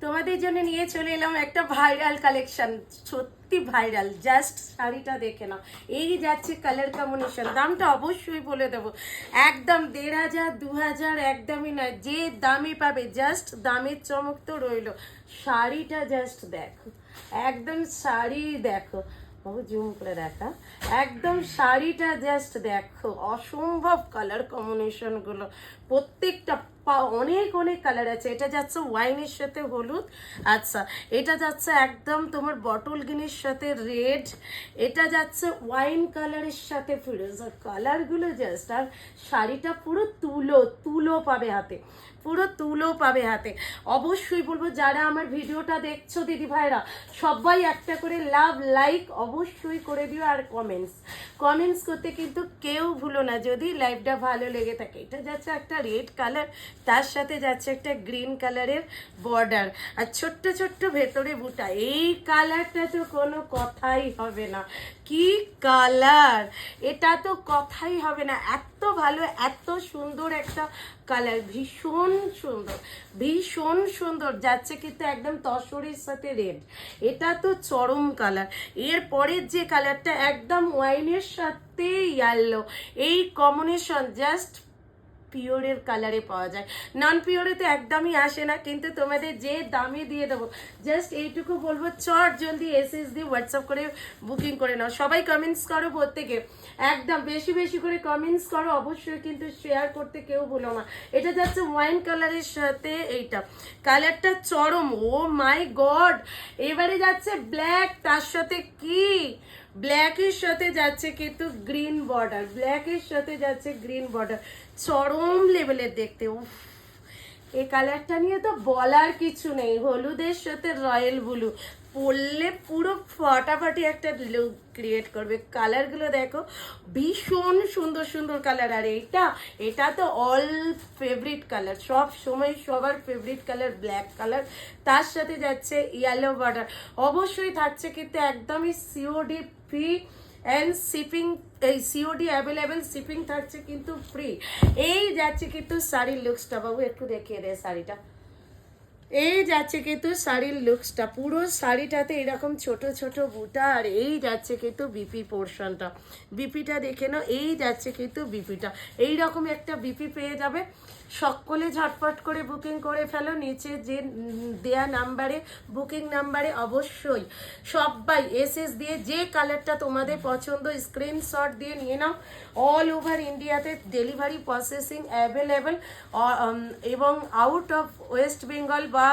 তোমাদের জন্য নিয়ে চলে এলাম একটা ভাইরাল কালেকশন, সত্যি ভাইরাল। জাস্ট শাড়িটা দেখে নাও, এই যাচ্ছে কালার কম্বিনেশন। দামটা অবশ্যই বলে দেবো, একদম 1500 2000 একদমই নয়, যে দামে পাবে। জাস্ট দামের চমক তো রইলো, শাড়িটা জাস্ট দেখো, একদম শাড়ি দেখো, বাবু জুম করে দেখা, একদম শাড়িটা জাস্ট দেখো, অসম্ভব কালার কম্বিনেশন গুলো, প্রত্যেকটা অনেক অনেক কালার আছে। এটা যাচ্ছে ওয়াইনের সাথে হলুদ, আচ্ছা এটা যাচ্ছে একদম তোমার বটল গ্রিনের সাথে রেড, এটা যাচ্ছে ওয়াইন কালারের সাথে ফিরোজ। আর কালারগুলো জাস্ট, আর শাড়িটা পুরো তুলো তুলো পাবে হাতে, পুরো তুলো পাবে হাতে। অবশ্যই বলবো যারা আমার ভিডিওটা দেখছো দিদি ভাইরা, সবাই একটা করে লাভ লাইক অবশ্যই করে দিও, আর কমেন্টস করতে কিন্তু কেউ ভুলো না যদি লাইভটা ভালো লেগে থাকে। এটা যাচ্ছে একটা রেড কালার, তার সাথে যাচ্ছে একটা গ্রিন কালারের বর্ডার, আর ছোট্ট ছোট্ট ভেতরে বুটা। এই কালারটা তো কোনো কথাই হবে না, কি কালার, এটা তো কথাই হবে না, এত ভালো এত সুন্দর একটা কালার, ভীষণ সুন্দর ভীষণ সুন্দর যাচ্ছে কিন্তু একদম তসরের সাথে রেড, এটা তো চরম কালার। এরপরের যে কালারটা একদম ওয়াইনের সাথে ইয়েলো, এই কম্বিনেশন জাস্ট পিওরের কালারে পাওয়া যায়, নন পিওরে তো একদমই আসে না। কিন্তু তোমাদের যে দামে দিয়ে দেবো, জাস্ট এইটুকু বলবো, চট জলদি এসএস দিয়ে হোয়াটসঅ্যাপ করে বুকিং করে নাও। সবাই কমেন্টস করো প্রত্যেকে, একদম বেশি বেশি করে কমেন্টস করো, অবশ্যই কিন্তু শেয়ার করতে কেউ ভুলো না। এটা যাচ্ছে ওয়াইন কালারের সাথে, এইটা কালারটা চরম, ও মাই গড। এবারে যাচ্ছে ব্ল্যাক, তার সাথে কি ব্ল্যাকের সাথে যাচ্ছে কিন্তু গ্রিন বর্ডার, ব্ল্যাকের সাথে যাচ্ছে গ্রিন বর্ডার, চরম লেভেলের দেখতে। উফ, এই কালারটা নিয়ে তো বলার কিছু নেই। হলুদের সাথে রয়্যাল ব্লু পরলে পুরো ফাটাফাটি একটা লুক ক্রিয়েট করবে। কালারগুলো দেখো, ভীষণ সুন্দর সুন্দর কালার। আর এটা তো অল ফেভারিট কালার, সব সময় সবার ফেভারিট কালার ব্ল্যাক কালার, তার সাথে যাচ্ছে ইয়েলো বর্ডার। অবশ্যই থাকছে কিন্তু একদমই সিওডি ফ্রি অ্যান্ড শিপিং, এই সিওডি অ্যাভেলেবেল, শিপিং থাকছে কিন্তু ফ্রি। এই যাচ্ছে কিন্তু শাড়ির লুকসটা, বাবু একটু দেখিয়ে দে শাড়িটা। এই যাচ্ছে কিন্তু শাড়ির লুকসটা, পুরো শাড়িটাতে এরকম ছোট ছোট বুটা, আর এই যাচ্ছে কিন্তু বিপি পোর্শনটা, বিপিটা দেখে নাও, এই যাচ্ছে কিন্তু বিপিটা, এইরকম একটা বিপি পেয়ে যাবে। সকলে ঝটপট করে বুকিং করে ফেলো, নিচে যে দেয়া নাম্বারে, বুকিং নাম্বারে অবশ্যই সবাই এসএস দিয়ে যে কালারটা তোমাদের পছন্দ স্ক্রিনশট দিয়ে নিয়ে নাও। অল ওভার ইন্ডিয়াতে ডেলিভারি প্রসেসিং অ্যাভেলেবেল, এবং আউট অফ ওয়েস্ট বেঙ্গল বা